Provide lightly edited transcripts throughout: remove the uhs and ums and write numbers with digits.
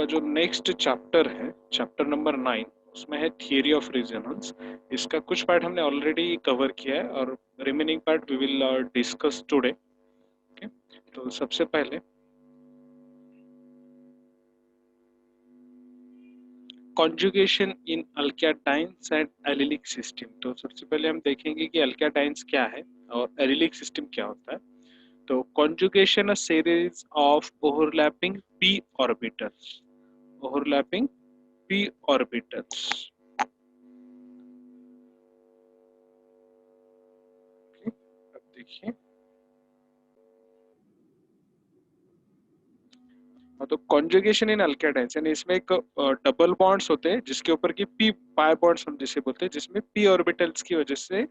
आपका जो next chapter है, चैप्टर नंबर 9, उसमें है थियरी ऑफ रेजोनेंस। इसका कुछ पार्ट हमने ऑलरेडी कवर किया है और remaining part we will discuss today. Okay, तो सबसे पहले conjugation in alkadienes and allylic system. तो सबसे पहले हम देखेंगे कि अल्केटाइन्स क्या है और एलिलिक सिस्टम क्या होता है। तो conjugation a series of overlapping p orbitals, overlapping p orbitals. अब देखिए, तो कॉन्जुगेशन इन अल्केटाइन्स यानी इसमें एक डबल बॉन्ड्स होते हैं जिसके ऊपर की p पाई बॉन्ड्स हम जिसे बोलते हैं, जिसमें p ऑर्बिटल्स की वजह से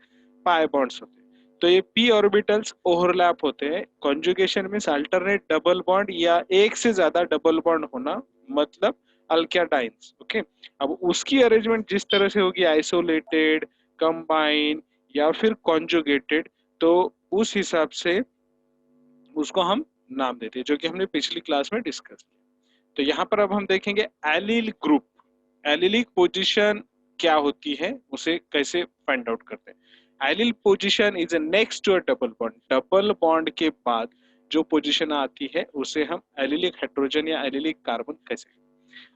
पाई बॉन्ड्स होते हैं। तो ये p ऑर्बिटल्स ओवरलैप होते हैं। Conjugation means alternate double bond या एक से ज्यादा डबल बॉन्ड होना, मतलब अल्केटाइन्स। ओके, अब उसकी अरेंजमेंट जिस तरह से होगी, आइसोलेटेड, कंबाइन या फिर कॉन्जुगेटेड, तो उस हिसाब से उसको हम नाम देते हैं, जो कि हमने पिछली क्लास में डिस्कस किया। तो यहाँ पर अब हम देखेंगे एलिल ग्रुप, एलिलिक पोजीशन क्या होती है, उसे कैसे फाइंड आउट करते हैं। Allyl position is next to a double bond, double bond के बाद जो पोजीशन आती है उसे हम एलिलिक हाइड्रोजन या एलिलिक कार्बन कैसे।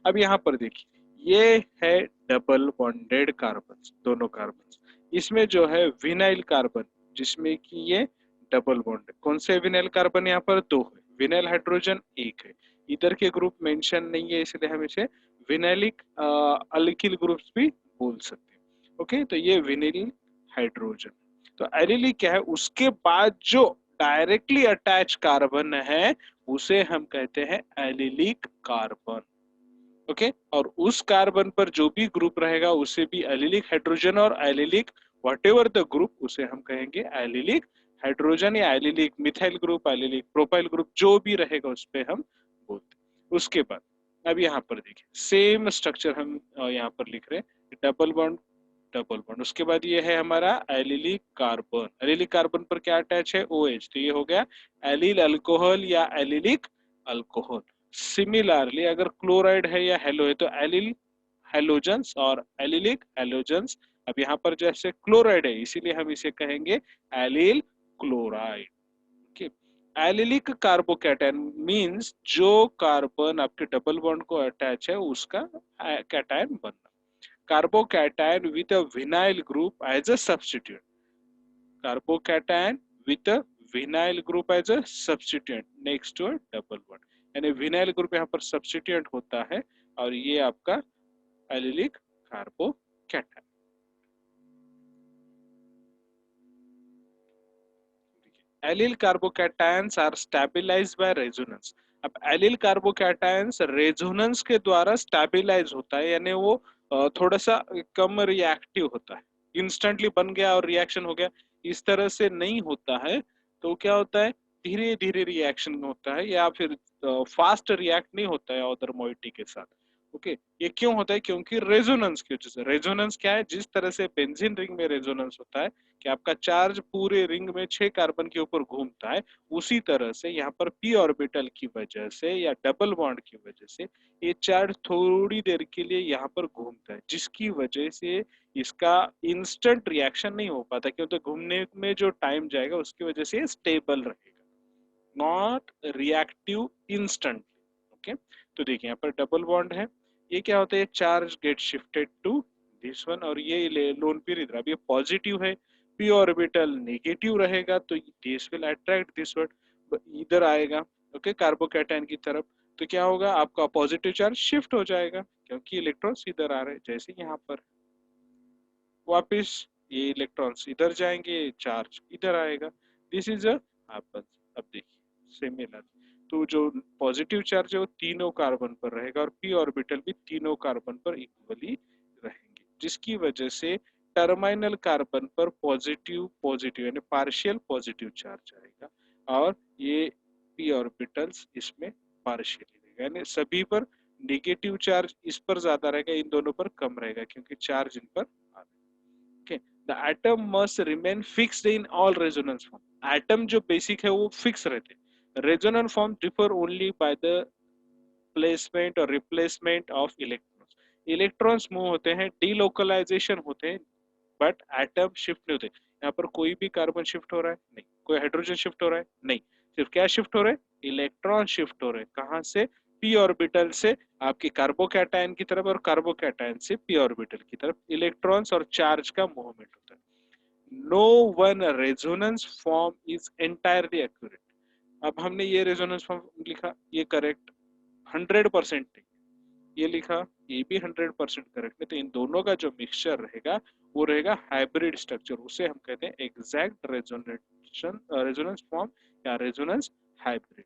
अब यहाँ पर देखिए, ये है डबल बॉन्डेड कार्बन, दोनों कार्बन। इसमें जो है विनाइल कार्बन, जिसमें कि ये डबल बॉन्ड है। कौन से विनाइल कार्बन यहाँ पर? दो है। विनाइल हाइड्रोजन एक है। इधर के ग्रुप मेंशन नहीं है, इसलिए हम इसे विनाइलिक अल्किल ग्रुप्स भी बोल सकते हैं। ओके, तो ये विनाइल हाइड्रोजन। तो एलिलिक क्या है? उसके बाद जो डायरेक्टली अटैच कार्बन है उसे हम कहते हैं एलिलिक कार्बन। ओके, और उस कार्बन पर जो भी ग्रुप रहेगा उसे भी एलिलिक हाइड्रोजन और एलिलिक व्हाटएवर द ग्रुप, उसे हम कहेंगे एलिलिक हाइड्रोजन या allylic methyl group, allylic propyl group, जो भी रहेगा उस पे हम बोलते हैं। उसके बाद अब यहाँ पर देखिए, सेम स्ट्रक्चर हम यहाँ पर लिख रहे हैं, डबल बॉन्ड, डबल बॉन्ड। उसके बाद ये है हमारा एलिलिक कार्बन। एलिलिक कार्बन पर क्या अटैच है? OH। तो ये हो गया एलिल अल्कोहल या एलिलिक अल्कोहल। सिमिलरली अगर क्लोराइड है या हेलो है तो एलिल हेलोजेंस और एलिलिक हेलोजेंस। अब यहाँ पर जैसे क्लोराइड है इसीलिए हम इसे कहेंगे allyl chloride. Okay, allylic carbocation means जो कार्बन आपके डबल बॉन्ड को अटैच है उसका कैटायन बनना। Carbocation with a vinyl group as a substituent. Carbocation with a vinyl group as a substituent next to a double bond. यानी vinyl group यहाँ पर substituent होता है और ये आपका allylic carbocation। Allyl carbocations are stabilized by resonance। अब allele carbocations resonance के द्वारा स्टेबलाइज होता है, यानी वो थोड़ा सा कम रिएक्टिव होता है। इंस्टेंटली बन गया और रिएक्शन हो गया, इस तरह से नहीं होता है। तो क्या होता है, धीरे धीरे रिएक्शन होता है या फिर फास्ट रिएक्ट नहीं होता है अदर मॉइटी के साथ। ओके, ये क्यों होता है? क्योंकि रेजोनेंस की वजह से। रेजोनेंस क्या है? जिस तरह से बेंजीन रिंग में रेजोनेंस होता है कि आपका चार्ज पूरे रिंग में 6 कार्बन के ऊपर घूमता है, उसी तरह से यहाँ पर p ऑर्बिटल की वजह से या डबल बॉन्ड की वजह से ये चार्ज थोड़ी देर के लिए यहाँ पर घूमता है, जिसकी वजह से इसका इंस्टेंट रिएक्शन नहीं हो पाता, क्योंकि घूमने में जो टाइम जाएगा उसकी वजह से स्टेबल रहेगा, नॉट रिएक्टिव इंस्टेंट। ओके, तो देखिए यहाँ पर डबल बॉन्ड है, ये क्या होता है? Charge get shifted to this one और ये लोन पीर इधर। अब ये पॉजिटिव है, p ऑर्बिटल नेगेटिव रहेगा तो this will attract this one, इधर आएगा। ओके, कार्बोकैटायन की तरफ। तो क्या होगा? आपका पॉजिटिव चार्ज शिफ्ट हो जाएगा क्योंकि इलेक्ट्रॉन्स इधर आ रहे हैं। जैसे यहाँ पर वापस ये इलेक्ट्रॉन्स इधर जाएंगे, चार्ज इधर आएगा। This is a happens. अब देखिए सिमिलर, तो जो पॉजिटिव चार्ज है वो तीनों कार्बन पर रहेगा और p ऑर्बिटल भी तीनों कार्बन पर इक्वली रहेंगे, जिसकी वजह से टर्मिनल कार्बन पर पॉजिटिव पॉजिटिव यानी पार्शियल पॉजिटिव चार्ज आएगा और ये p ऑर्बिटल्स इसमें पार्शियली रहेगा, यानी सभी पर नेगेटिव चार्ज इस पर ज्यादा रहेगा, इन दोनों पर कम रहेगा क्योंकि चार्ज इन पर आ रहा है। Okay, the atom must remain fixed in all resonance form। Atom जो बेसिक है वो फिक्स रहते हैं। Resonant form differ only by the placement और replacement of electrons. Electrons move होते हैं, डीलोकलाइजेशन होते हैं, बट एटम शिफ्ट नहीं होते। यहाँ पर कोई भी कार्बन शिफ्ट हो रहा है नहीं, कोई हाइड्रोजन शिफ्ट हो रहा है नहीं, सिर्फ क्या शिफ्ट हो रहे हैं, इलेक्ट्रॉन शिफ्ट हो रहे हैं। कहाँ से, पी ऑर्बिटल से आपकी कार्बोकैटायन की तरफ और कार्बोकैटायन से पी ऑर्बिटल की तरफ इलेक्ट्रॉन्स और चार्ज का मूवमेंट होता है। No one resonance form is entirely accurate. अब हमने ये रेजोनेंस फॉर्म लिखा, ये करेक्ट 100% ये लिखा, ये भी 100% करेक्ट है। तो इन दोनों का जो मिक्सचर रहेगा वो रहेगा हाइब्रिड स्ट्रक्चर, उसे हम कहते हैं एग्जैक्ट रेजोनेशन रेजोनेंस फॉर्म या resonance hybrid.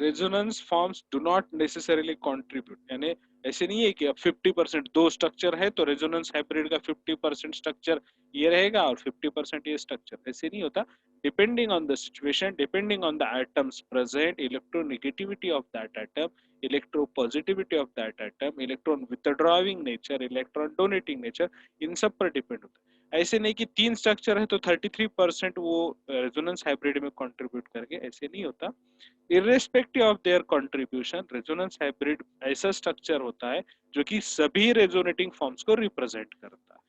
Resonance forms do not necessarily contribute, यानी ऐसे नहीं है कि अब 50% दो स्ट्रक्चर है तो रेजोनेंस हाइब्रिड का 50% स्ट्रक्चर ये रहेगा और 50% ये स्ट्रक्चर, ऐसे नहीं होता। Depending on the situation, depending on the atoms present, electronegativity of that atom, electropositivity of that atom, electron withdrawing nature, electron donating nature, इन सब पर डिपेंड होता है। ऐसे नहीं कि 3 स्ट्रक्चर है तो 33% वो रेजोनेंस हाइब्रिड में कंट्रीब्यूट करके, ऐसे नहीं होता। Irrespective of their contribution, resonance hybrid ऐसा स्ट्रक्चर होता है जो कि सभी रेजोनेटिंग फॉर्म्स को रिप्रेजेंट करता है।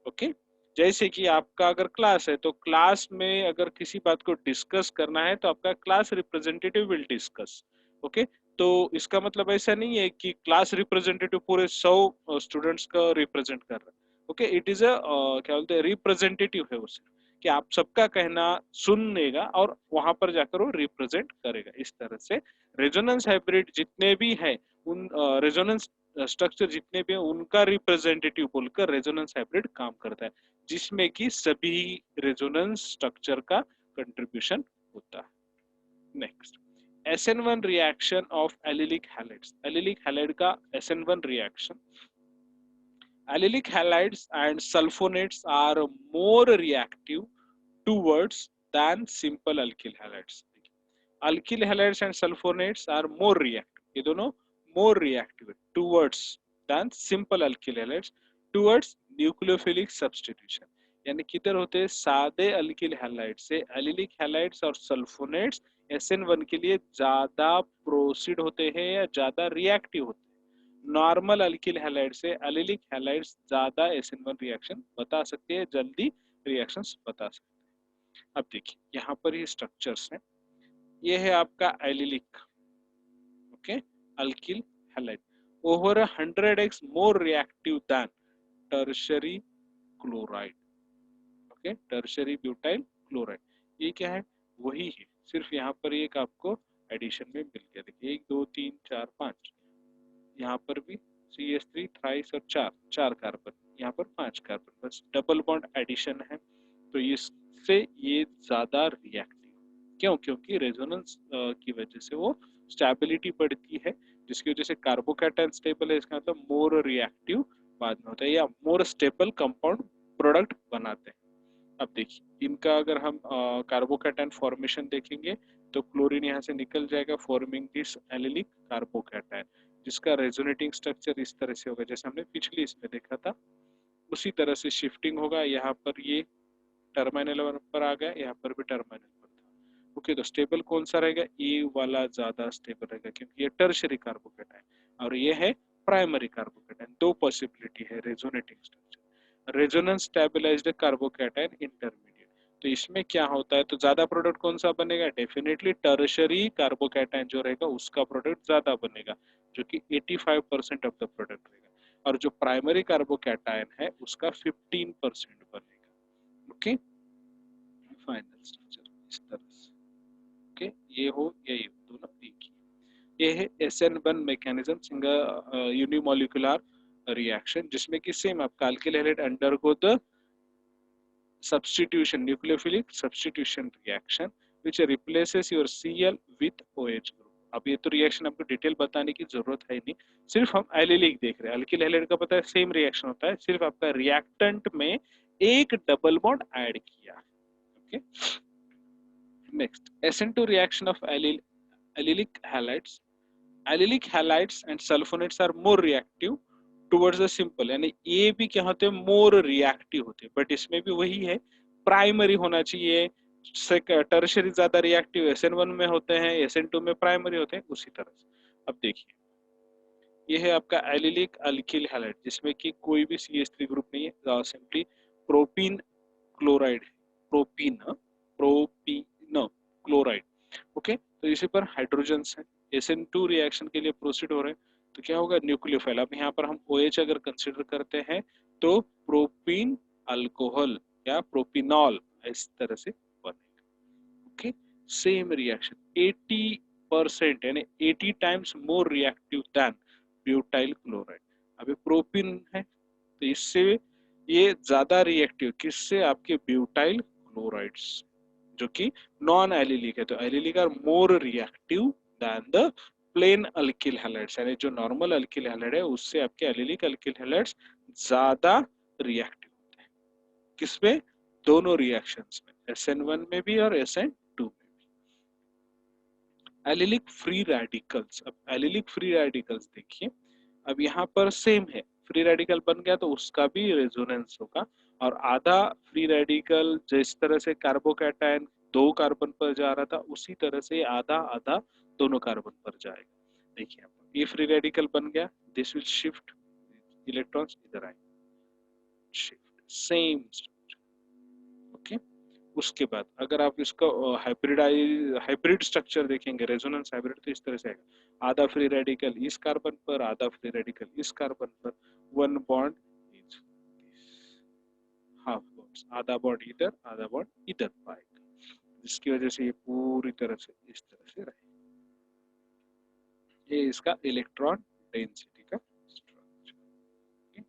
ओके, जैसे कि आपका अगर क्लास है तो क्लास में अगर किसी बात को डिस्कस करना है तो आपका class representative will discuss. Okay, तो इसका मतलब ऐसा नहीं है कि क्लास रिप्रेजेंटेटिव पूरे 100 स्टूडेंट्स का रिप्रेजेंट कर रहा है। ओके, इट इज अ क्या बोलते हैं, रिप्रेजेंटेटिव है उसे, कि आप सबका कहना सुनेगा और वहां पर जाकर वो रिप्रेजेंट करेगा। इस तरह से रेजोनेंस हाइब्रिड जितने भी है उन रेजोनेंस स्ट्रक्चर जितने भी हैं उनका रिप्रेजेंटेटिव बोलकर रेजोनेंस हाइब्रिड काम करता है, जिसमें कि सभी रेजोनेंस स्ट्रक्चर का कंट्रीब्यूशन होता है। Next, SN1 reaction of allylic halides. Allylic halide का SN1 reaction, allylic halides and sulfonates are more reactive towards than simple alkyl halides. Alkyl halides and sulfonates are more reactive, ये दोनों more reactive towards than simple alkyl halides towards nucleophilic substitution। यानी किधर होते हैं, सादे alkyl halide से allylic halides और sulphonates SN1 के लिए ज्यादा प्रोसीड होते हैं या ज्यादा रिएक्टिव होते हैं। नॉर्मल अल्किल हैलाइड से एलिलिक हैलाइड्स ज्यादा SN1 रिएक्शन बता सकते हैं, जल्दी रिएक्शंस बता सकते हैं। अब देखिए यहाँ पर ये स्ट्रक्चर्स हैं, ये है आपका allylic, okay, alkyl halide over 100x मोर reactive then tertiary chloride. Okay, tertiary butyl chloride, ये क्या है, वही है, सिर्फ यहाँ पर एक आपको एडिशन में मिल गया। देखिए 1 2 3 4 5, यहाँ पर भी CH3 थ्राइस और चार कार्बन, यहाँ पर 5 कार्बन, बस डबल बॉन्ड एडिशन है। तो इससे ये ज्यादा रिएक्टिव, क्यों, क्योंकि रेजोनेंस की वजह से वो स्टेबिलिटी बढ़ती है, जिसकी वजह से कार्बोकैटायन स्टेबल है, इसका मतलब मोर रिएक्टिव बाद में होता है या मोर स्टेबल कंपाउंड प्रोडक्ट बनाते हैं। अब देखिए इनका अगर हम कार्बोकैटायन फॉर्मेशन देखेंगे तो क्लोरीन यहाँ से निकल जाएगा फॉर्मिंग दिस एलिलिक कार्बोकैटायन, जिसका रेजोनेटिंग स्ट्रक्चर इस तरह से होगा जैसे हमने पिछली इसमें देखा था। उसी तरह से शिफ्टिंग होगा, यहाँ पर ये टर्मिनल पर आ गया, यहाँ पर भी टर्मिनल पर था। ओके, तो स्टेबल कौन सा रहेगा, ये वाला ज्यादा स्टेबल रहेगा क्योंकि ये टर्शरी कार्बोकैटायन और ये है प्राइमरी कार्बोकैटायन। दो पॉसिबिलिटी है resonating structure, resonance stabilised carbocation intermediate. तो इसमें क्या होता है, तो ज्यादा प्रोडक्ट कौन सा बनेगा, डेफिनेटली टर्शरी कार्बोकैटायन जो रहेगा उसका प्रोडक्ट ज्यादा बनेगा, जो कि 85% ऑफ द प्रोडक्ट रहेगा, और जो प्राइमरी कार्बोकैटायन है उसका 15% बनेगा। ओके, फाइनल स्ट्रक्चर इस तरह से। ओके, ये हो यही हो, दोनों एक ही। ये है SN1 mechanism, single unimolecular reaction, जिसमें कि सेम आपका alkyl halide undergo the substitution, nucleophilic substitution reaction which replaces your Cl with OH group। अब ये तो रिएक्शन आपको डिटेल बताने की जरूरत है नहीं, सिर्फ हम एलिलिक देख रहे हैं। अल्किल हैलाइड का पता है सेम रिएक्शन होता है, सिर्फ आपका रिएक्टेंट में एक डबल बॉन्ड ऐड किया। Okay, next SN2 reaction of allylic halides. Allylic halides and sulphonates are more reactive towards the simple, यानी ये भी क्या होते हैं, मोर रिएक्टिव होते हैं, बट इसमें भी वही है, प्राइमरी होना चाहिए, टर्शरी ज्यादा रिएक्टिव SN1 में होते हैं, SN2 में प्राइमरी होते हैं, उसी तरह से। अब देखिए, ये है आपका एलिलिक अल्किल हैलाइड जिसमें कि कोई भी CH3 ग्रुप नहीं है, सिंपली प्रोपीन क्लोराइड है, प्रोपीन, प्रोपीन क्लोराइड। ओके, तो इसी पर हाइड्रोजन्स है, SN2 रिएक्शन के लिए प्रोसीड हो रहे हैं, तो क्या होगा, न्यूक्लियोफाइल। अब यहाँ पर हम OH अगर कंसिडर करते हैं तो प्रोपीन अल्कोहल या प्रोपिनॉल इस तरह से बनेगा। ओके, सेम रिएक्शन 80% यानी 80 times more reactive then butyl chloride. अभी प्रोपिन है तो इससे ये ज्यादा रिएक्टिव किससे, आपके ब्यूटाइल क्लोराइड्स, जो कि नॉन एलिलिक है। तो allylic are more reactive than the plain alkyl halides, यानी जो नॉर्मल अल्किल हैलाइड है उससे आपके एलिलिक अल्किल हैलाइड्स ज्यादा रिएक्टिव होते हैं। किसमें, दोनों रिएक्शंस में, SN1 में भी और SN2 में भी। एलिलिक फ्री रेडिकल्स, अब एलिलिक फ्री रेडिकल्स देखिए, अब यहाँ पर सेम है, फ्री रेडिकल बन गया तो उसका भी रेजोनेंस होगा, और आधा फ्री रेडिकल जिस तरह से कार्बोकैटायन दो कार्बन पर जा रहा था उसी तरह से आधा आधा दोनों कार्बन पर जाएगा। देखिए यहाँ पर ये फ्री रेडिकल बन गया, दिस विल शिफ्ट इलेक्ट्रॉन्स इधर आए, शिफ्ट सेम स्ट्रक्चर। ओके, उसके बाद अगर आप इसका हाइब्रिड स्ट्रक्चर देखेंगे, रेजोनेंस हाइब्रिड, तो इस तरह से आएगा, आधा फ्री रेडिकल इस कार्बन पर, आधा फ्री रेडिकल इस कार्बन पर, one bond is half bonds, आधा बॉन्ड इधर आधा बॉन्ड इधर पाएगा, जिसकी वजह से ये पूरी तरह से इस तरह से रहेगा। ये इसका इलेक्ट्रॉन डेंसिटी का स्ट्रक्चर।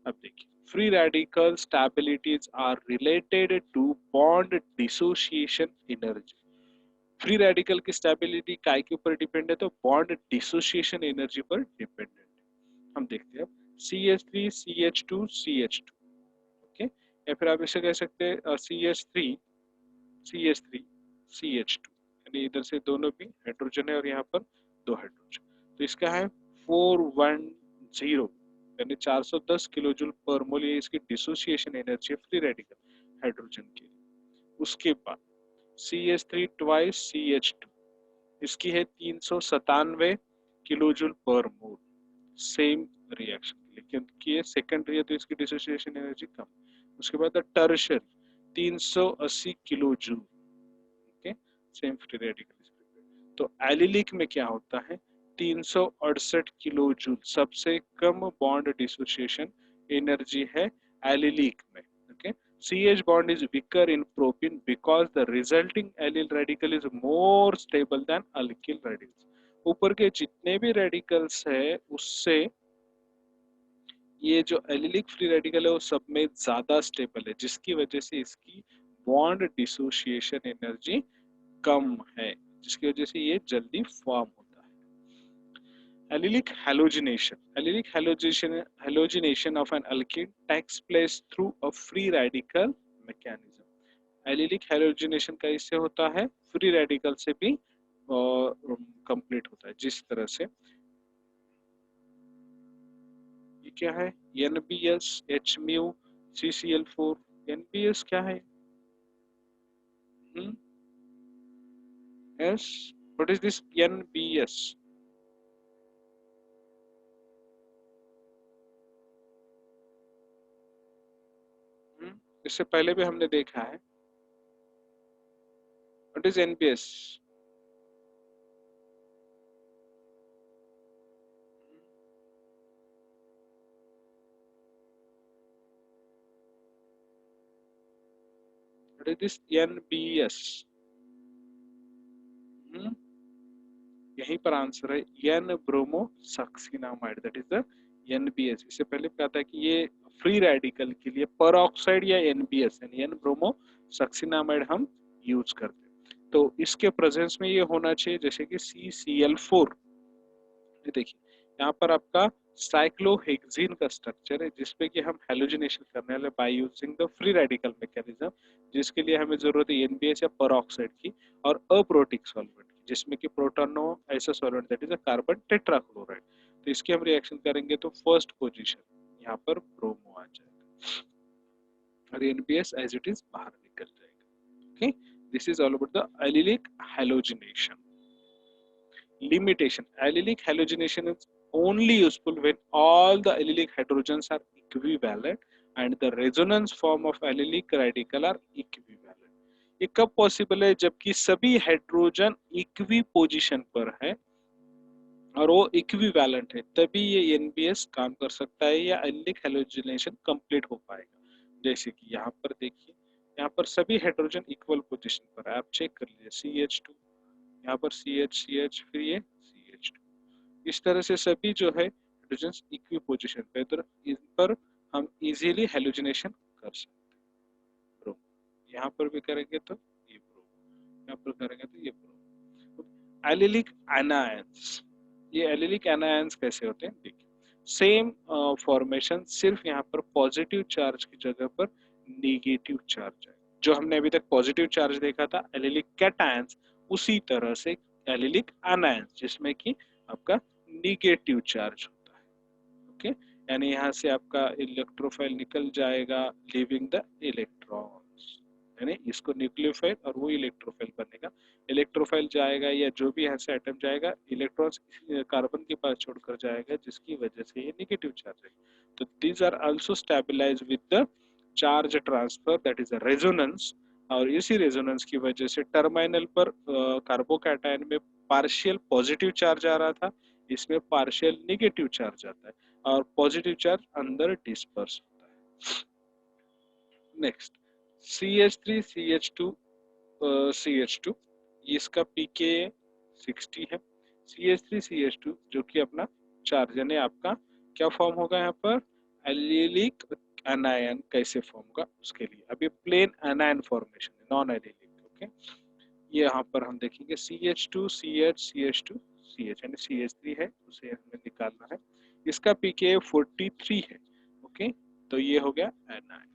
अब देखिए, free radical stabilities are related to bond dissociation energy. Free radical की स्टेबिलिटी काय के ऊपर डिपेंड है, तो बॉन्ड डिसोसिएशन एनर्जी पर डिपेंडेंट है। हम देखते हैं अब CH3 CH2 CH2। ओके, या फिर आप इसे कह सकते हैं CH3 CH3 CH2, यानी इधर से दोनों भी हाइड्रोजन है और यहाँ पर दो हाइड्रोजन, तो इसका है 410, यानी 410 किलो जूल पर मोल, ये इसकी डिसोसिएशन एनर्जी है फ्री रेडिकल हाइड्रोजन के लिए। उसके बाद CH3 ट्वाइस CH2, इसकी है 397 किलो जूल पर मोल, सेम रिएक्शन, लेकिन कि सेकेंडरी है तो इसकी डिसोसिएशन एनर्जी कम। उसके बाद tertiary 380 kilo joule, okay, same free radical. तो एलिलिक में क्या होता है, 368 किलो जूल, सबसे कम बॉन्ड डिसोसिएशन एनर्जी है एलिलिक में। Okay, CH bond is weaker in propene because the resulting allyl radical is more stable than alkyl radicals। ऊपर के जितने भी रेडिकल्स है उससे ये जो एलिलिक फ्री रेडिकल है वो सब में ज्यादा स्टेबल है, जिसकी वजह से इसकी बॉन्ड डिसोसिएशन एनर्जी कम है, जिसकी वजह से ये जल्दी फॉर्म होता है। Allylic halogenation, allylic halogenation of an alkene takes place through a free radical mechanism. Allylic halogenation का इससे होता है, फ्री रेडिकल से भी कंप्लीट होता है, जिस तरह से ये क्या है, NBS H mu CCl4, NBS क्या है, S, what is this NBS? इससे पहले भी हमने देखा है, what is NBS? What is this NBS? यहीं पर आंसर है N bromo succinimide, that is the NBS। इससे पहले क्या था कि ये फ्री रेडिकल के लिए परऑक्साइड या NBS यानी एन ब्रोमो सक्सिनामाइड हम यूज करते हैं, तो इसके प्रेजेंस में ये होना चाहिए, जैसे कि CCl4। ये देखिए यहाँ पर आपका साइक्लोहेक्सिन का स्ट्रक्चर है, जिसपे कि हम हेलोजिनेशन करने वाले by using the free radical mechanism, जिसके लिए हमें जरूरत है NBS या परऑक्साइड की और अप्रोटिक सॉल्वेंट की, जिसमें कि प्रोटोनो ऐसा solvent that is a carbon tetrachloride. तो इसकी हम रिएक्शन करेंगे तो फर्स्ट पोजीशन यहाँ पर ब्रोमो आ जाएगा और NBS एज इट इज बाहर निकल जाएगा। Okay, this is all about the allylic halogenation. Limitation: allylic halogenation is only useful when all the allylic hydrogens are equivalent and the resonance form of allylic radical are equivalent. ये कब possible है? जबकि सभी hydrogen equi position पर है और वो equivalent है, तभी ये एनबीएस काम कर सकता है या एलिक हैलोजिनेशन कंप्लीट हो पाएगा। जैसे कि यहाँ पर देखिए, यहाँ पर सभी हाइड्रोजन इक्वल पोजीशन पर है, आप चेक कर लीजिए, CH2, यहाँ पर CH फिर ये CH2, इस तरह से सभी जो है हाइड्रोजन इक्वी पोजीशन पे, तो इन पर हम इजीली हैलोजिनेशन कर सकते हैं। ब्रो, यहाँ पर भी करेंगे तो ये ब्रो, यहाँ पर करेंगे तो ये ब्रो। एलिलिक एनायंस, ये एलिलिक एनायंस कैसे होते हैं देखिए, सेम फॉर्मेशन, सिर्फ यहाँ पर पॉजिटिव चार्ज की जगह पर नेगेटिव चार्ज है। जो हमने अभी तक पॉजिटिव चार्ज देखा था एलिलिक कैटायंस, उसी तरह से एलिलिक एनायंस जिसमें कि आपका नेगेटिव चार्ज होता है। ओके, यानी यहाँ से आपका इलेक्ट्रोफाइल निकल जाएगा लीविंग द इलेक्ट्रॉन्स, यानी इसको न्यूक्लियोफाइल और वो इलेक्ट्रोफाइल बनेगा। इलेक्ट्रोफाइल जाएगा या जो भी यहाँ से एटम जाएगा, इलेक्ट्रॉन्स कार्बन के पास छोड़कर जाएगा, जिसकी वजह से ये नेगेटिव चार्ज है। तो these are also stabilise with the charge transfer, that is a resonance. और इसी रेजोनेंस की वजह से टर्मिनल पर कार्बोकैटायन में पार्शियल पॉजिटिव चार्ज आ रहा था, इसमें पार्शियल नेगेटिव चार्ज आता है और पॉजिटिव चार्ज अंदर डिस्पर्स होता है। नेक्स्ट, CH3 CH2 CH2, इसका pK 60 है। CH3 CH2 जो कि अपना चार्ज, यानी आपका क्या फॉर्म होगा यहाँ पर, एलिलिक एनायन कैसे फॉर्म होगा उसके लिए। अभी प्लेन एनायन फॉर्मेशन है, नॉन एलिलिक। ओके, ये यहाँ पर हम देखेंगे CH2 CH CH2 CH, यानी CH3 है, उसे हमें निकालना है। इसका pK 43 है। ओके, तो ये हो गया anion.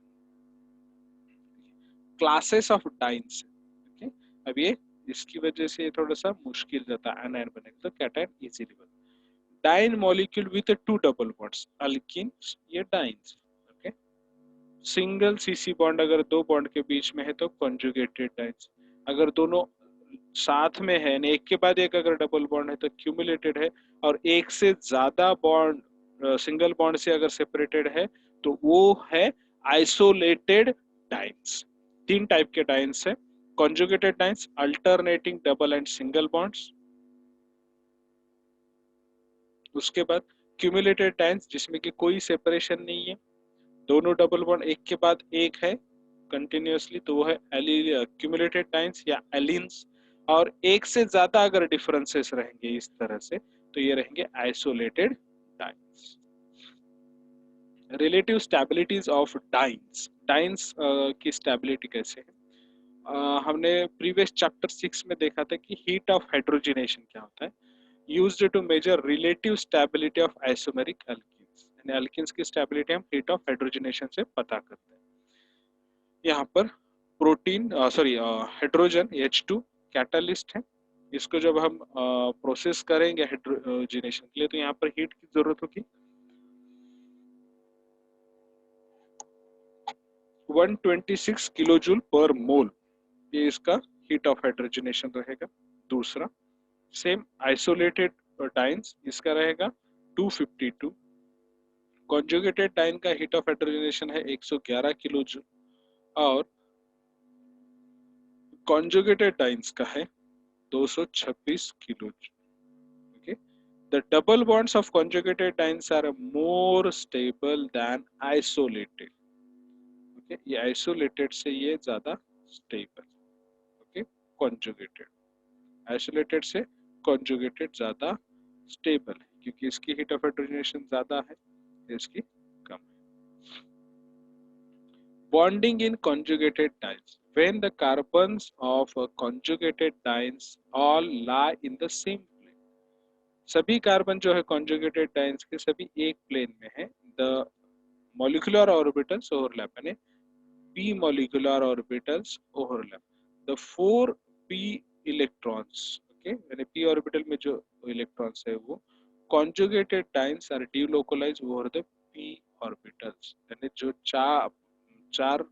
Classes of dance, okay, अब ये इसकी वजह से थोड़ा सा मुश्किल रहता है, एनायन बनेगा तो कैटायन इजीली बनेगा। Diene molecule with 2 double bonds, alkenes, ये dienes. Okay, single CC bond अगर 2 बॉन्ड के बीच में है तो कॉन्जुगेटेड डाइन्स, अगर दोनों साथ में है, एक के बाद एक अगर डबल बॉन्ड है तो क्यूमुलेटेड है, और एक से ज्यादा बॉन्ड सिंगल बॉन्ड से अगर सेपरेटेड है तो वो है आइसोलेटेड डाइन्स। 3 टाइप के डाइन्स है, conjugated dance, alternating double and single bonds, उसके बाद क्यूमुलेटेड डाइन्स जिसमें कि कोई सेपरेशन नहीं है, दोनों डबल बॉन्ड एक के बाद एक है कंटिन्यूअसली, तो वो है क्यूमुलेटेड डाइन्स या एलिन्स। और एक से ज्यादा अगर डिफरेंसेस रहेंगे इस तरह से तो ये रहेंगे isolated dance. Relative stabilities of dance, dance की स्टेबिलिटी कैसे है, हमने प्रीवियस चैप्टर 6 में देखा था कि हीट ऑफ हाइड्रोजनेशन क्या होता है, used to measure relative stability of isomeric alkenes, यानी एल्कीन्स की स्टेबिलिटी हम हीट ऑफ हाइड्रोजनेशन से पता करते हैं। यहाँ पर protein sorry hydrogen H2 catalyst है, इसको जब हम प्रोसेस करेंगे हाइड्रोजनेशन के लिए तो यहाँ पर हीट की जरूरत होगी। 126 किलोजूल पर मोल, ये इसका हीट ऑफ हाइड्रोजनेशन रहेगा। दूसरा सेम आइसोलेटेड डाइन्स, इसका रहेगा 252। कॉन्जुगेटेड डाइन का हीट ऑफ हाइड्रोजनेशन है 111 किलोजूल और कॉन्जुगेटेड डाइन्स का है 226 kilojoule. Okay, the double bonds of conjugated dynes are more stable than isolated. Okay, ये आइसोलेटेड से ये ज्यादा स्टेबल। ओके, कॉन्जुगेटेड, आइसोलेटेड से कॉन्जुगेटेड ज्यादा स्टेबल है क्योंकि इसकी हीट ऑफ हाइड्रोजनेशन ज्यादा है, इसकी कम है। Bonding in conjugated dynes, when the carbons of conjugated dynes all lie in the same plane, सभी कार्बन जो है conjugated dynes के सभी एक प्लेन में है, the molecular orbitals overlap, यानी p molecular orbitals overlap, the 4 p electrons, okay, यानी p orbital में जो इलेक्ट्रॉन्स है वो conjugated dynes are delocalized over the p orbitals, यानी जो चार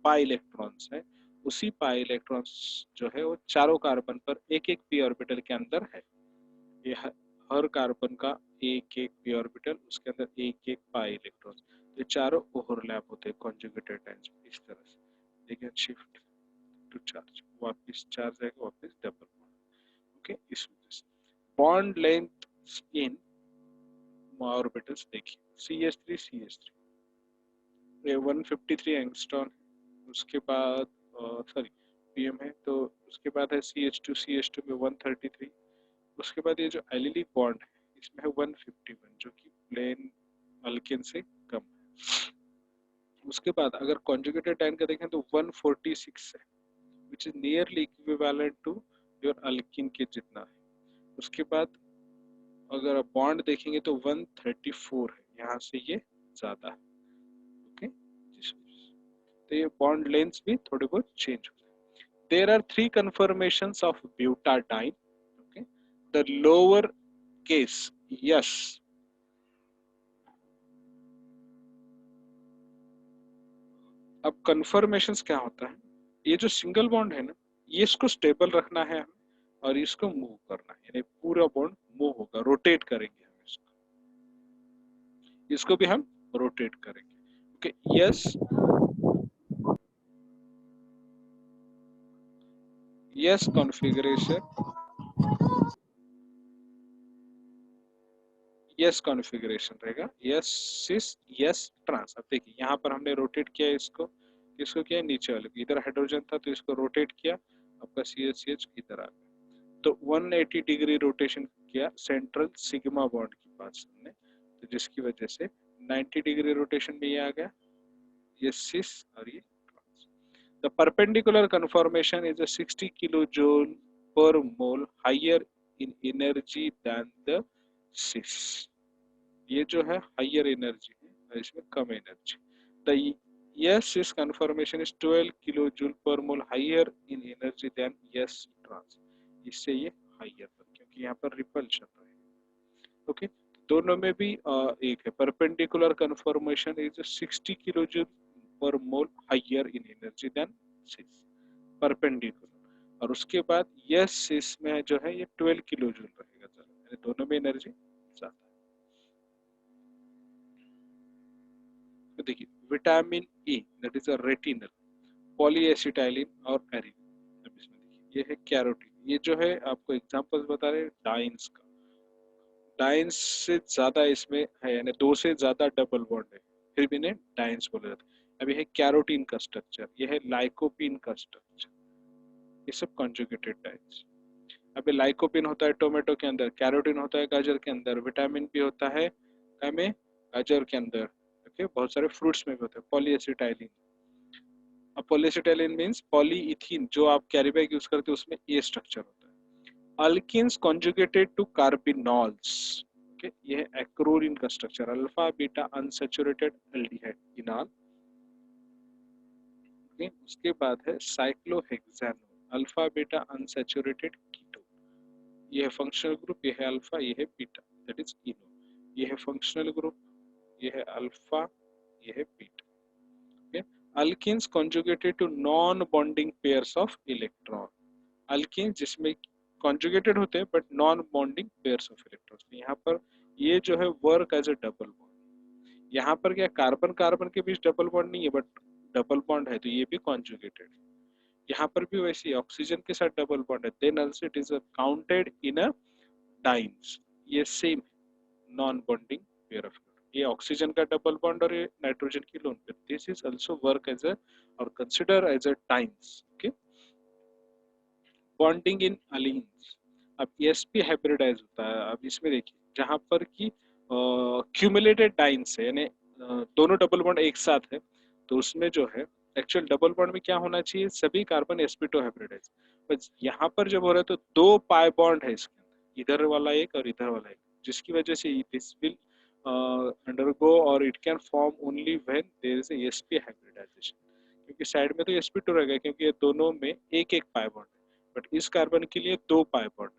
पाई इलेक्ट्रॉन्स है, उसी पाई इलेक्ट्रॉन्स जो है वो चारों कार्बन पर एक एक पी ऑर्बिटल के अंदर है। ये हर कार्बन का एक एक पी ऑर्बिटल, उसके अंदर एक एक पाई इलेक्ट्रॉन, ये चारों ओवरलैप होते हैं कॉन्जुगेटेड आयंस में इस तरह से। देखिए शिफ्ट टू चार्ज, वापस चार्ज आएगा, वापस डबल बॉन्ड। ओके, इस वजह से बॉन्ड लेंथ इन ऑर्बिटल्स देखिए, CH3 ये 153 एंगस्ट्रॉन, उसके बाद सॉरी पीएम है, तो उसके बाद है CH2 में 133, उसके बाद ये जो एलिलिक बॉन्ड है इसमें है 151 जो कि प्लेन अल्केन से कम है। उसके बाद अगर कॉन्जुगेटेड आयन का देखें तो 146 है, which is nearly equivalent to your alkene के जितना है। उसके बाद अगर आप बॉन्ड देखेंगे तो 134 है, यहाँ से ये ज्यादा है। ओके, तो ये बॉन्ड लेंथ भी थोड़े बहुत चेंज होते हैं। There are three conformations of butadiene. Okay, the lower case, yes. अब कन्फर्मेशंस क्या होता है, ये जो सिंगल बॉन्ड है ना, ये इसको स्टेबल रखना है हमें, और इसको मूव करना है, यानी पूरा बॉन्ड मूव होगा, रोटेट करेंगे हम इसको भी हम रोटेट करेंगे। Okay, yes, yes configuration, yes configuration रहेगा, यस सिस, यस ट्रांस। अब देखिए यहाँ पर हमने रोटेट किया इसको, इसको किया नीचे वाले, इधर हाइड्रोजन था तो इसको रोटेट किया, आपका CH इधर आ गया, तो 180 डिग्री रोटेशन किया सेंट्रल सिग्मा बॉन्ड के पास हमने, तो जिसकी वजह से 90 डिग्री रोटेशन में ये आ गया, ये सिस और ये trans. The perpendicular conformation is a 60 kilojoule per mole higher in energy than the cis. ये जो है हायर एनर्जी है और इसमें कम energy. The yes cis conformation is 12 kilojoule per mole higher in energy than yes trans, इससे ये higher पर, क्योंकि यहाँ पर रिपल्शन है। ओके, दोनों में भी एक है, perpendicular conformation is 60 kilojoule per mole higher in energy than cis, perpendicular, और उसके बाद यस सिस में जो है ये 12 किलोजूल रहेगा, यानी दोनों में एनर्जी ज्यादा। तो देखिए vitamin A that is a retinal, polyacetylene और एरिन। अब इसमें देखिए ये है कैरोटीन, ये जो है आपको एग्जांपल्स बता रहे हैं डाइंस का, डाइंस से ज्यादा इसमें है, यानी दो से ज्यादा डबल बॉन्ड है, फिर भी इन्हें डाइंस बोला जाता है। अभी है कैरोटीन का स्ट्रक्चर, ये है लाइकोपिन का स्ट्रक्चर, ये सब कॉन्जुगेटेड डाइंस। अभी लाइकोपिन होता है टोमेटो के अंदर, कैरोटीन होता है गाजर के अंदर, विटामिन भी होता है में गाजर के अंदर, ओके, बहुत सारे फ्रूट्स में भी होता है। पॉलीएसिटाइलिन, अब पॉलीएसिटाइलिन मींस पॉलीइथीन, जो आप कैरी बैग यूज करते हो उसमें ये स्ट्रक्चर होता है। अल्किन्स कॉन्जुगेटेड टू कार्बिनॉल्स, ओके, ये है एक्रोरिन का structure, alpha beta unsaturated aldehyde इनॉल। Okay, उसके बाद है cyclohexanone, alpha beta unsaturated ketone, ये है फंक्शनल ग्रुप, ये है अल्फा, ये है बीटा, दैट इज इनो। ये है फंक्शनल ग्रुप, ये है अल्फा, ये है beta. Okay, alkenes conjugated to non bonding pairs of electron, alkene जिसमें कॉन्जुगेटेड होते हैं but non bonding pairs of electrons, यहाँ पर ये जो है work as a double bond. यहाँ पर क्या कार्बन कार्बन के बीच डबल बॉन्ड नहीं है, बट डबल बॉन्ड है, तो ये भी कॉन्जुगेटेड है। यहाँ पर भी वैसे ऑक्सीजन के साथ डबल बॉन्ड है, then also it is counted in a dienes, ये same non bonding pair of, ये ऑक्सीजन का डबल बॉन्ड और ये नाइट्रोजन की lone pair, this is also work as a और consider as a dienes. Okay, bonding in allenes, अब sp hybridise होता है। अब इसमें देखिए जहां पर कि क्यूमुलेटेड डाइन्स है, यानी दोनों डबल बॉन्ड एक साथ है, तो उसमें जो है एक्चुअल डबल बॉन्ड में क्या होना चाहिए, सभी कार्बन sp2 हाइब्रिडाइज, बस यहाँ पर जब हो रहा है तो दो पाई बॉन्ड है इसके अंदर, इधर वाला एक और इधर वाला एक, जिसकी वजह से दिस विल अंडरगो और it can form only when there is a sp hybridisation, क्योंकि साइड में तो sp2 रहेगा, क्योंकि ये दोनों में एक एक पाई बॉन्ड, बट इस कार्बन के लिए दो पाई बॉन्ड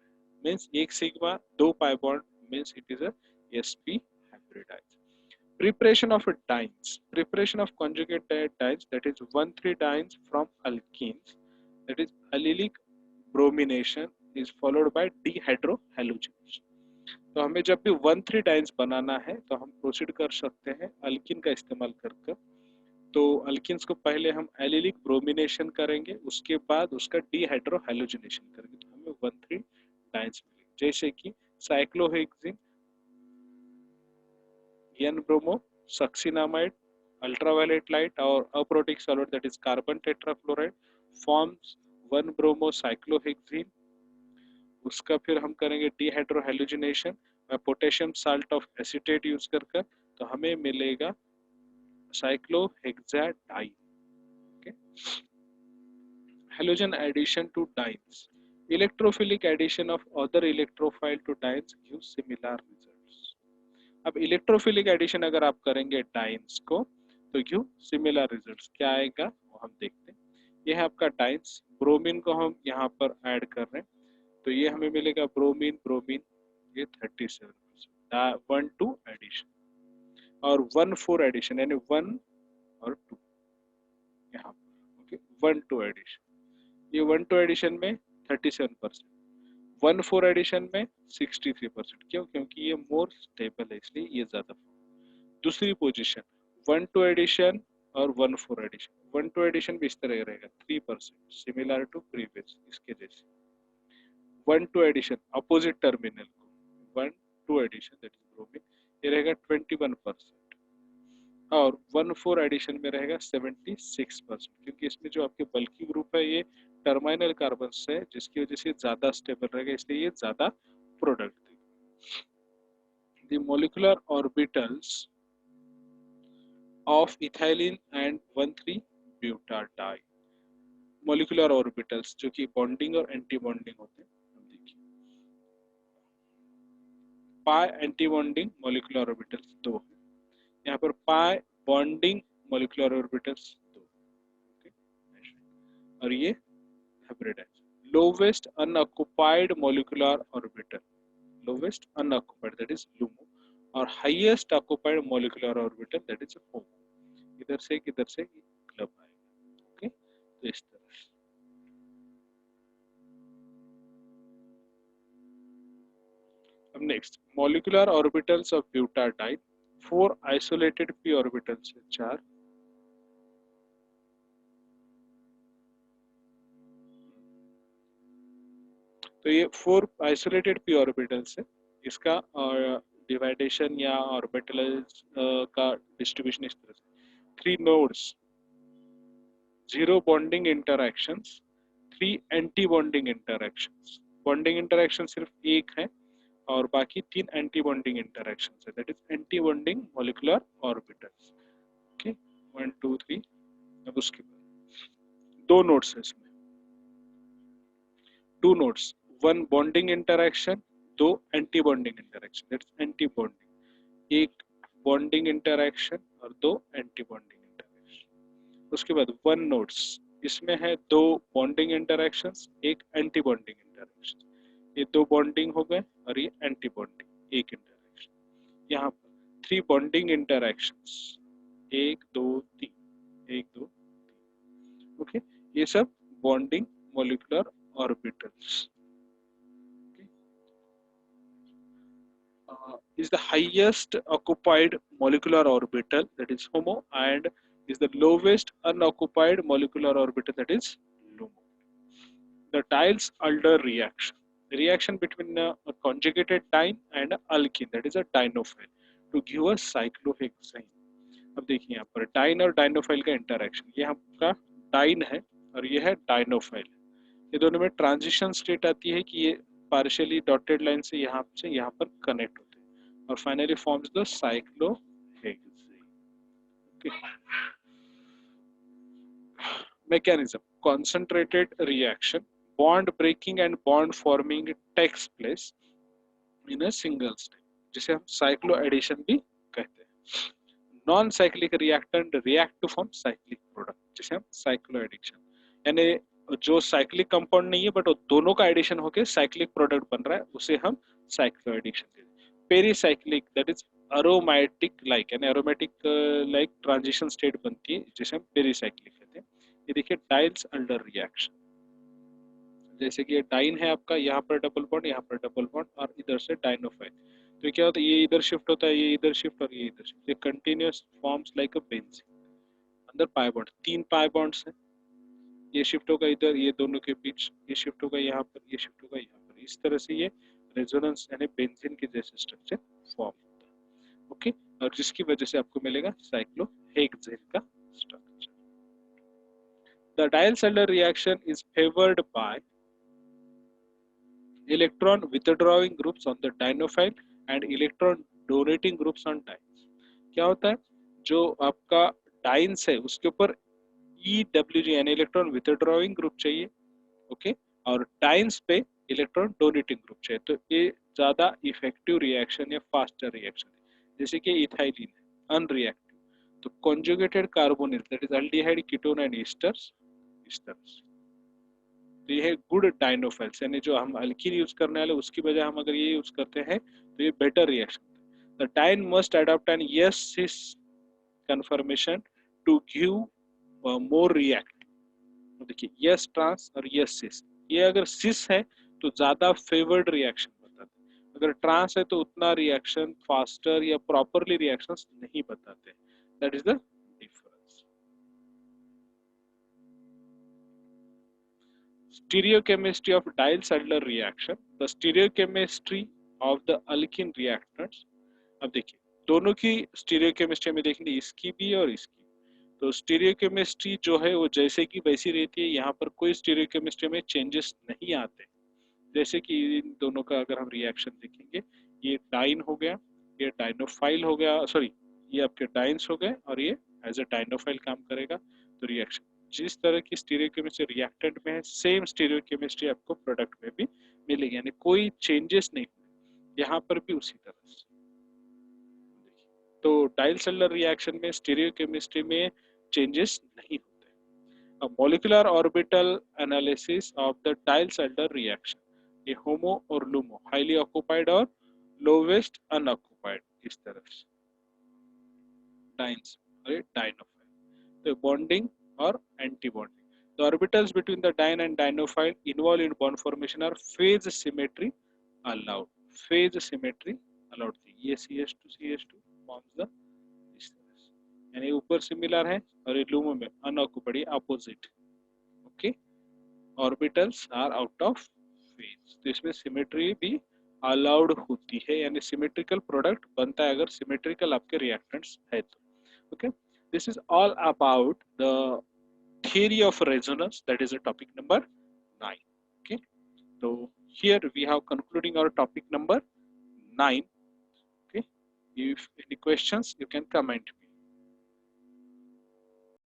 मींस एक सिग्मा, दो pi bond means it is a sp hybridized. Preparation of dienes, preparation of conjugate dienes, that is 1,3 dienes from alkenes, that is allylic bromination is followed by dehydrohalogenation. तो हमें जब भी 1,3 dance बनाना है तो हम proceed कर सकते हैं अल्किन का इस्तेमाल कर कर। तो अल्किन्स को पहले हम एलिलिक ब्रोमिनेशन करेंगे, उसके बाद उसका डीहाइड्रो हैलोजिनेशन करेंगे, तो हमें 1,3 डाइन्स मिलेंगे, जैसे कि cyclohexene, N bromo, succinimide, ultraviolet light or aprotic solvent that is carbon tetrafluoride forms 1 bromo cyclohexene। उसका फिर हम करेंगे dehydrohalogenation potassium salt of acetate use कर कर, तो हमें मिलेगा cyclohexadiene. Okay, halogen addition to dienes, electrophilic addition of other electrophile to dienes gives similar results। अब इलेक्ट्रोफिलिक एडिशन अगर आप करेंगे डाइन्स को तो गिव सिमिलर रिजल्ट्स, क्या आएगा वो हम देखते हैं। ये है आपका डाइन्स, ब्रोमीन को हम यहाँ पर ऐड कर रहे हैं, तो ये हमें मिलेगा ब्रोमीन ब्रोमीन, ये 37%, 1,2 एडिशन और 1,4 एडिशन, यानी 1 और 2 यहाँ पर। ओके, 1,2 एडिशन, ये 1,2 एडिशन में 37%, 1,4 एडिशन में 63%। क्यों? क्योंकि ये मोर स्टेबल है, इसलिए ये ज्यादा। दूसरी पोजीशन 1,2 एडिशन और 1,4 एडिशन, 1,2 एडिशन भी इस तरह रहेगा 3%, सिमिलर टू प्रीवियस, इसके जैसे। 1,2 एडिशन अपोजिट टर्मिनल को 1,2 एडिशन दैट इज ब्रोमीन, ये रहेगा 21%, और 1,4 एडिशन में रहेगा 76%, क्योंकि इसमें जो आपके बल्कि ग्रुप है ये टर्मिनल कार्बन है, जिसकी वजह से ज्यादा स्टेबल रहेगा, इसलिए ये ज्यादा प्रोडक्ट देगा। The molecular orbitals of ethylene and 1,3-butadiene, molecular orbitals जो कि बॉन्डिंग और एंटी बॉन्डिंग होते हैं। देखिए पाई एंटी बॉन्डिंग मोलिकुलर ऑर्बिटल्स 2 है, यहाँ पर पाई बॉन्डिंग मोलिकुलर ऑर्बिटल्स 2, और ये hybridise. Lowest unoccupied molecular orbital, lowest unoccupied that is LUMO, और highest occupied molecular orbital that is HOMO। इधर से क्लब आएगा। ओके, तो इस तरह से। अब next molecular orbitals of butadiene, 4 isolated p orbitals है, 4, तो ये 4 आइसोलेटेड p ऑर्बिटल्स है। इसका डिवाइडेशन या ऑर्बिटल्स का डिस्ट्रीब्यूशन इस तरह से, 3 nodes, 0 bonding interactions, 3 anti bonding interactions. Bonding interaction सिर्फ एक है और बाकी 3 एंटी बॉन्डिंग इंटरैक्शंस है, that is anti bonding molecular orbitals. Okay, 1 2 3। अब उसके बाद 2 नोड्स है इसमें, 2 nodes, 1 bonding interaction, 2 anti bonding interaction, that's anti bonding, एक बॉन्डिंग इंटरैक्शन और 2 एंटी बॉन्डिंग इंटरैक्शन। उसके बाद 1 नोड्स, इसमें है 2 बॉन्डिंग इंटरैक्शंस, एक एंटी बॉन्डिंग इंटरैक्शन, ये 2 बॉन्डिंग हो गए और ये एंटी बॉन्डिंग एक इंटरैक्शन। यहाँ पर 3 बॉन्डिंग इंटरैक्शंस, 1 2 3, 1 2 3। ओके, ये सब bonding molecular orbitals. Is the highest occupied molecular orbital, that is HOMO, and is the lowest unoccupied molecular orbital, that is LUMO. The Diels-Alder reaction, reaction between a conjugated diene and alkene, that is a dienophile, to give a cyclohexane। अब देखिए यहाँ पर dine और dienophile का interaction, ये आपका dine है और ये है डाइनोफाइल, ये दोनों में ट्रांजिशन स्टेट आती है कि ये पार्शियली डॉटेड लाइन से यहाँ पर कनेक्ट होते हैं और finally forms the cyclohexane. Okay, mechanism, concentrated reaction, bond breaking and bond forming takes place in a single step, जिसे हम साइक्लो एडिशन भी कहते हैं। Non cyclic reactant react to form cyclic product, जिसे हम साइक्लो एडिशन, यानी जो cyclic compound नहीं है बट वो दोनों का एडिशन होकर साइक्लिक प्रोडक्ट बन रहा है, उसे हम साइक्लो एडिशन कहते हैं। Pericyclic that is aromatic like, यानी एरोमेटिक लाइक ट्रांजिशन स्टेट बनती है, जिसे हम पेरीसाइक्लिक कहते हैं। ये देखिए डाइल्स-अल्डर रिएक्शन, जैसे कि ये डाइन है आपका, यहाँ पर डबल बॉन्ड, यहाँ पर डबल बॉन्ड और इधर से डाइनोफाइल। तो क्या होता है, ये इधर शिफ्ट होता है, ये इधर शिफ्ट और ये इधर शिफ्ट, ये कंटिन्यूअस फॉर्म्स लाइक अ बेंजीन। अंदर पाई बॉन्ड, 3 पाई बॉन्ड्स हैं, ये शिफ्ट होगा इधर, ये दोनों के बीच, ये शिफ्ट होगा यहाँ पर, ये शिफ्ट होगा यहाँ पर। इस तरह से ये रेजोनेंस यानी बेंजीन के जैसे स्ट्रक्चर फॉर्म होता है। ओके, और जिसकी वजह से आपको मिलेगा साइक्लोहेक्सेन का structure. The Diels-Alder reaction is favored by electron withdrawing groups on the dienophile and electron donating groups on dienes। क्या होता है, जो आपका डाइन्स है उसके ऊपर EWG यानी इलेक्ट्रॉन विथड्रॉइंग ग्रुप चाहिए, ओके, और डाइन्स पे इलेक्ट्रॉन डोनेटिंग ग्रुप चाहिए। तो ये ज्यादा इफेक्टिव रिएक्शन या फास्टर रिएक्शन है। जैसे कि इथाइलिन है अनरिएक्टिव, तो conjugated carbonyl that is aldehyde ketone and esters, इस तरह से। तो ये है गुड डाइनोफाइल्स, यानी जो हम अल्कीन यूज करने वाले उसकी बजाय हम अगर ये यूज करते हैं तो ये better reaction. The diene must adopt an s cis conformation to give more react. देखिए यस ट्रांस और यस सिस, ये अगर सिस है तो ज्यादा फेवर्ड रिएक्शन बताते हैं, अगर ट्रांस है तो उतना रिएक्शन फास्टर या प्रॉपरली रिएक्शंस नहीं बताते। That is the difference. Stereochemistry of Diels-Alder reaction, the stereochemistry of the alkene reactants। अब देखिए दोनों की स्टीरियोकेमिस्ट्री में देखेंगे, इसकी भी और इसकी। तो स्टीरियोकेमिस्ट्री जो है वो जैसे की वैसी रहती है, यहाँ पर कोई स्टीरियोकेमिस्ट्री में चेंजेस नहीं आते। जैसे कि इन दोनों का अगर हम रिएक्शन देखेंगे, ये डाइन हो गया, ये डाइनोफाइल हो गया, सॉरी ये आपके डाइन्स हो गए और ये एज अ डाइनोफाइल काम करेगा। तो रिएक्शन जिस तरह की स्टीरियोकेमिस्ट्री रिएक्टेंट में है, सेम स्टीरियोकेमिस्ट्री आपको प्रोडक्ट में भी मिलेगी, यानी कोई चेंजेस नहीं हुए यहाँ पर भी उसी तरह से। तो डाइल्स-एल्डर रिएक्शन में स्टीरियोकेमिस्ट्री में चेंजेस नहीं होते। A molecular orbital analysis of the Diels-Alder reaction, ये होमो और लूमो, हाईली ऑक्युपाइड और लोवेस्ट अनऑक्युपाइड, इस तरह से डाइन्स और डाइनोफाइल। तो बॉन्डिंग और anti bonding, the orbitals between the dine and dinophile involved in bond formation are phase symmetry allowed, phase symmetry allowed थी। ये CH2 CH2 forms the इस तरह से, यानी ऊपर सिमिलर है और ये लूमो में unoccupied opposite. Okay, orbitals are out of phase, तो इसमें सिमेट्री भी अलाउड होती है, यानी सिमेट्रिकल प्रोडक्ट बनता है अगर सिमेट्रिकल आपके रिएक्टेंट्स है तो। Okay, this is all about the theory of resonance, that is a topic number 9। okay, so here we have concluding our topic number 9। okay, if any questions you can comment me।